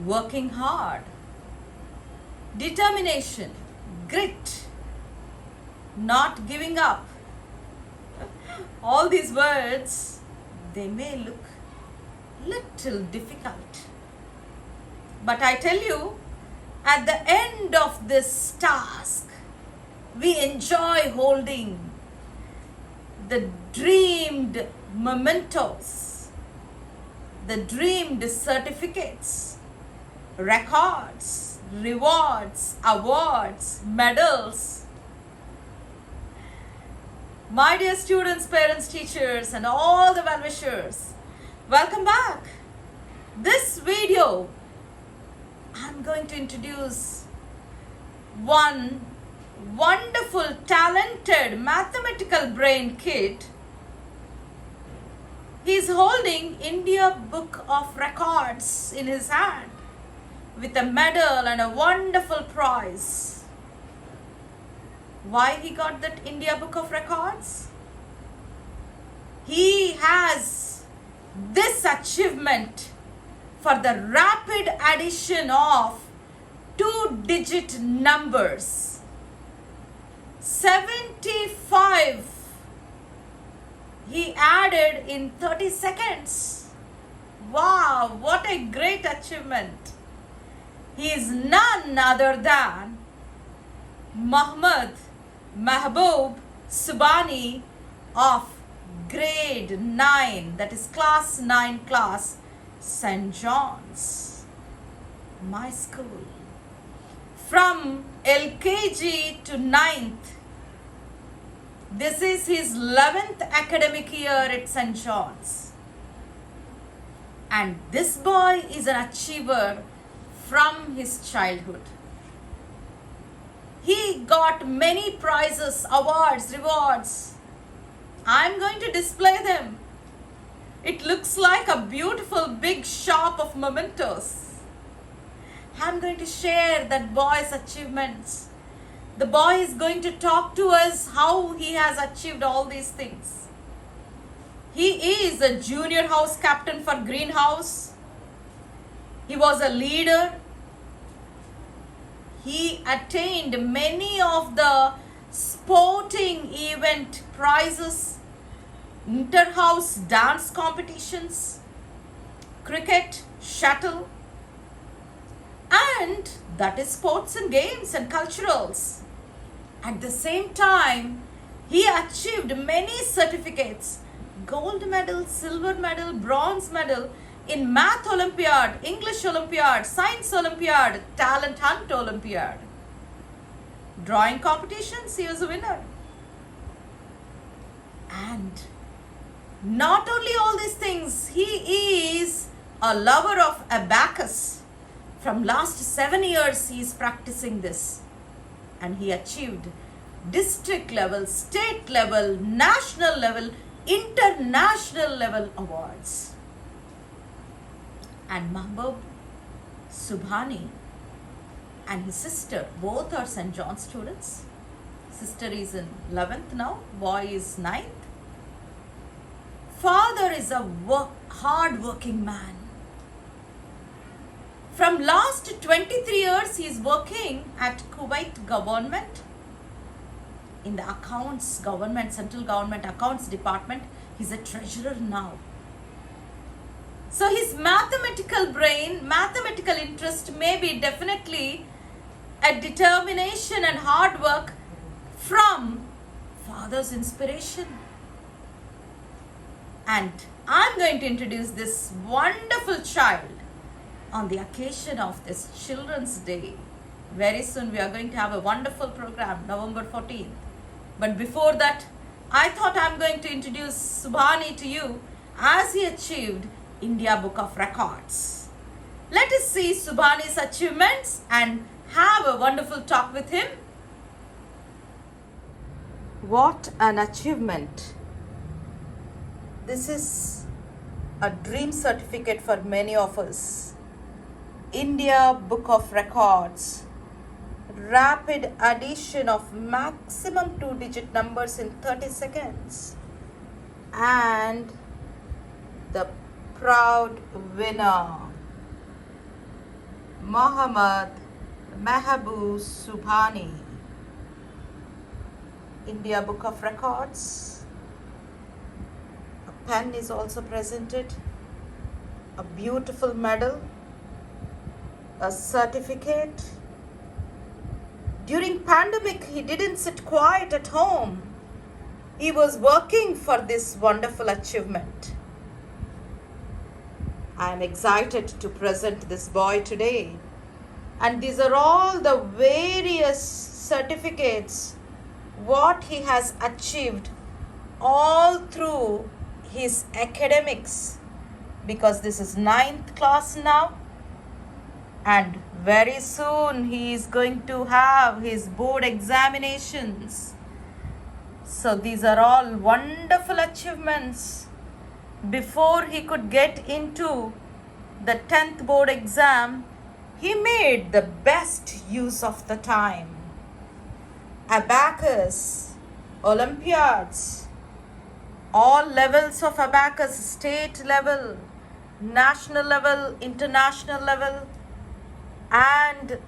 working hard, determination, grit, not giving up. All these words, they may look little difficult. But I tell you, at the end of this task, we enjoy holding the dreamed mementos, the dreamed certificates, records, rewards, awards, medals. My dear students, parents, teachers, and all the well-wishers, welcome back. This video, I'm going to introduce one wonderful, talented mathematical brain kid. He's holding India Book of Records in his hand with a medal and a wonderful prize. Why he got that India Book of Records? He has this achievement for the rapid addition of two-digit numbers. 75 he added in 30 seconds. Wow, what a great achievement. He is none other than Muhammad Mahbub Subhani of grade 9, that is class 9 class, St. John's, my school. From LKG to 9th, this is his 11th academic year at St. John's. And this boy is an achiever from his childhood. He got many prizes, awards, rewards. I'm going to display them. It looks like a beautiful big shop of mementos. I'm going to share that boy's achievements. The boy is going to talk to us how he has achieved all these things. He is a junior house captain for Greenhouse. He was a leader. He attained many of the sporting event prizes, inter-house dance competitions, cricket, shuttle, and that is sports and games and culturals. At the same time, he achieved many certificates, gold medal, silver medal, bronze medal in Math Olympiad, English Olympiad, Science Olympiad, Talent Hunt Olympiad. Drawing competitions, he was a winner. And not only all these things, he is a lover of abacus. From last 7 years, he is practicing this. And he achieved district level, state level, national level, international level awards. And Mahbub Subhani and his sister, both are St. John's students. Sister is in 11th now, boy is 9th. Father is a hard-working man. From last 23 years, he is working at Kuwait government in the accounts government, central government accounts department. He's a treasurer now. So his mathematical brain, mathematical interest may be definitely a determination and hard work from father's inspiration. And I'm going to introduce this wonderful child on the occasion of this Children's Day. Very soon we are going to have a wonderful program, November 14th. But before that, I thought I'm going to introduce Subhani to you as he achieved India Book of Records. Let us see Subhani's achievements and have a wonderful talk with him. What an achievement. This is a dream certificate for many of us. India Book of Records. Rapid addition of maximum 2-digit numbers in 30 seconds. And the proud winner. Mohammad Mehboob Subhani. India Book of Records. A pen is also presented. A beautiful medal. A certificate. During pandemic, he didn't sit quiet at home. He was working for this wonderful achievement. I am excited to present this boy today. And these are all the various certificates what he has achieved all through his academics, because this is 9th class now, and very soon he is going to have his board examinations. So these are all wonderful achievements. Before he could get into the 10th board exam, he made the best use of the time. Abacus, Olympiads, all levels of abacus, state level, national level, international level, and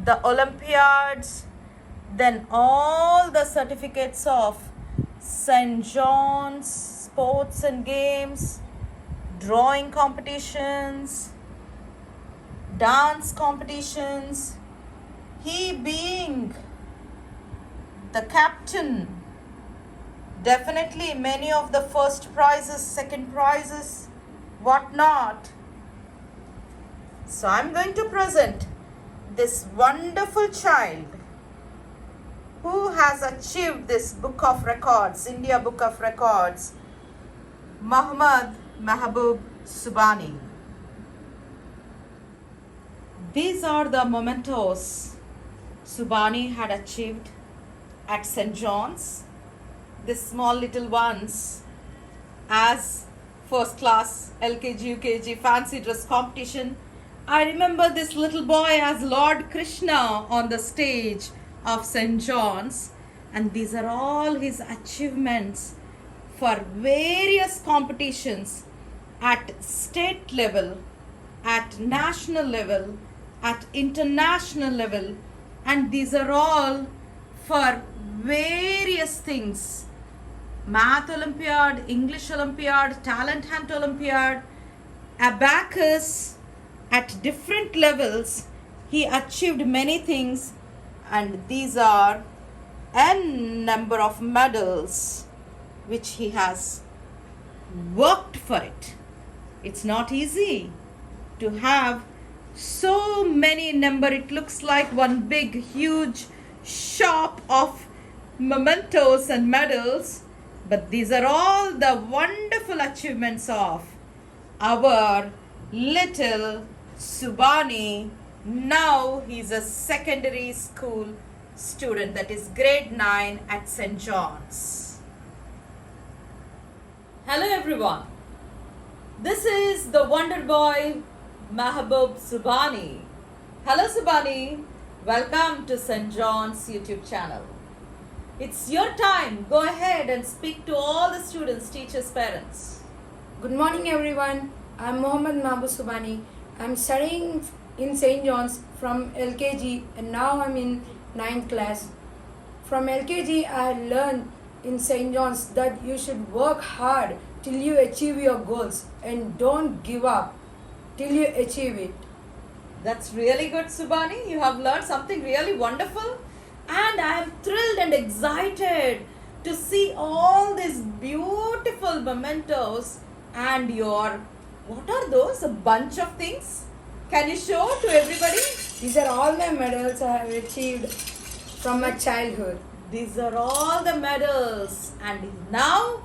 the Olympiads, then all the certificates of St. John's, sports and games, drawing competitions, dance competitions. He being the captain, definitely many of the first prizes, second prizes, whatnot. So I'm going to present this wonderful child who has achieved this Book of Records, India Book of Records, Mohammad Mehboob Subhani. These are the mementos Subhani had achieved at St. John's. These small little ones, as first class LKG, UKG fancy dress competition. I remember this little boy as Lord Krishna on the stage of St. John's, and these are all his achievements for various competitions at state level, at national level, at international level, and these are all for various things: Math Olympiad, English Olympiad, Talent Hunt Olympiad, abacus. At different levels, he achieved many things, and these are n number of medals which he has worked for it. It's not easy to have so many number. It looks like one big huge shop of mementos and medals, but these are all the wonderful achievements of our little Subhani. Now he's a secondary school student, that is grade 9 at St. John's. Hello everyone. This is the wonder boy Mehboob Subhani. Hello Subhani. Welcome to St. John's YouTube channel. It's your time. Go ahead and speak to all the students, teachers, parents. Good morning everyone. I'm Mohammad Mehboob Subhani. I'm studying in St. John's from LKG and now I'm in 9th class. From LKG I learned in St. John's that you should work hard till you achieve your goals and don't give up till you achieve it. That's really good, Subhani. You have learned something really wonderful, and I am thrilled and excited to see all these beautiful mementos and your, what are those? A bunch of things. Can you show to everybody? These are all my medals I have achieved from my childhood. These are all the medals, and now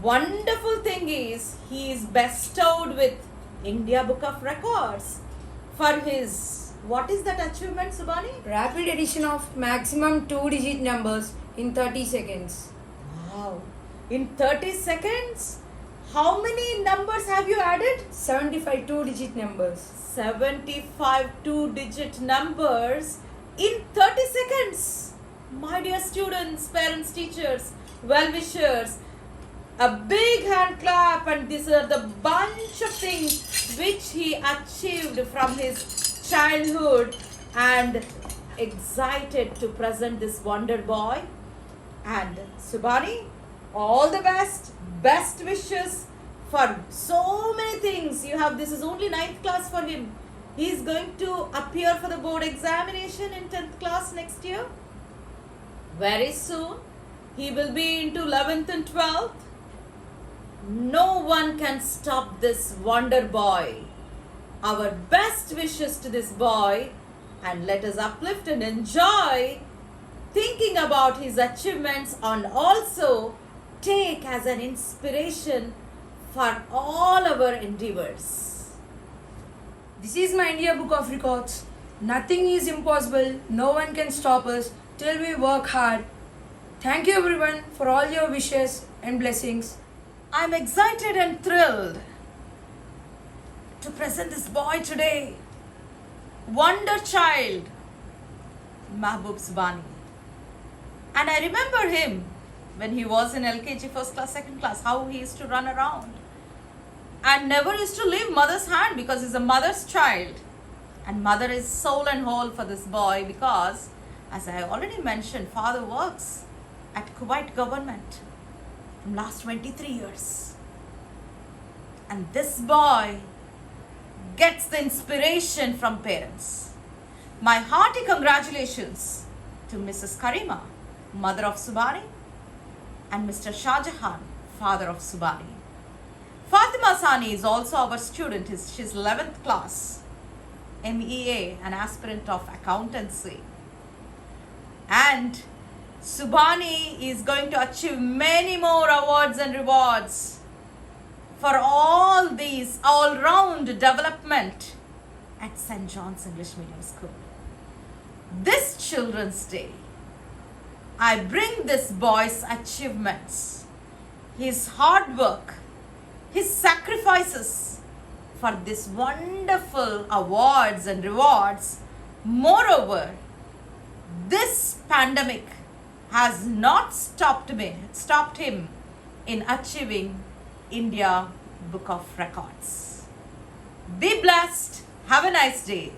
wonderful thing is he is bestowed with India Book of Records for his, what is that achievement, Subhani? Rapid addition of maximum 2-digit numbers in 30 seconds. Wow. In 30 seconds, how many numbers have you added? 75 2-digit numbers. 75 2-digit numbers in 30 seconds. My dear students, parents, teachers, well-wishers, a big hand clap, and these are the bunch of things which he achieved from his childhood and excited to present this wonder boy. And Subhani, all the best wishes for so many things. You have, this is only 9th class for him. He is going to appear for the board examination in 10th class next year. Very soon, he will be into 11th and 12th. No one can stop this wonder boy. Our best wishes to this boy, and let us uplift and enjoy thinking about his achievements and also take as an inspiration for all our endeavors. This is my India Book of Records. Nothing is impossible. No one can stop us till we work hard. Thank you everyone for all your wishes and blessings. I'm excited and thrilled to present this boy today. Wonder child, Mahbub Subhani. And I remember him when he was in LKG, first class, second class, how he used to run around and never used to leave mother's hand because he's a mother's child. And mother is soul and whole for this boy because, as I already mentioned, father works at Kuwait government from last 23 years. And this boy gets the inspiration from parents. My hearty congratulations to Mrs. Karima, mother of Subhani, and Mr. Shah Jahan, father of Subhani. Fatima Sani is also our student. She's 11th class, MEA, an aspirant of accountancy. And Subhani is going to achieve many more awards and rewards for all these all-round development at St. John's English Medium School. This Children's Day, I bring this boy's achievements, his hard work, his sacrifices for this wonderful awards and rewards. Moreover, this pandemic has not stopped him in achieving India Book of Records. Be blessed. Have a nice day.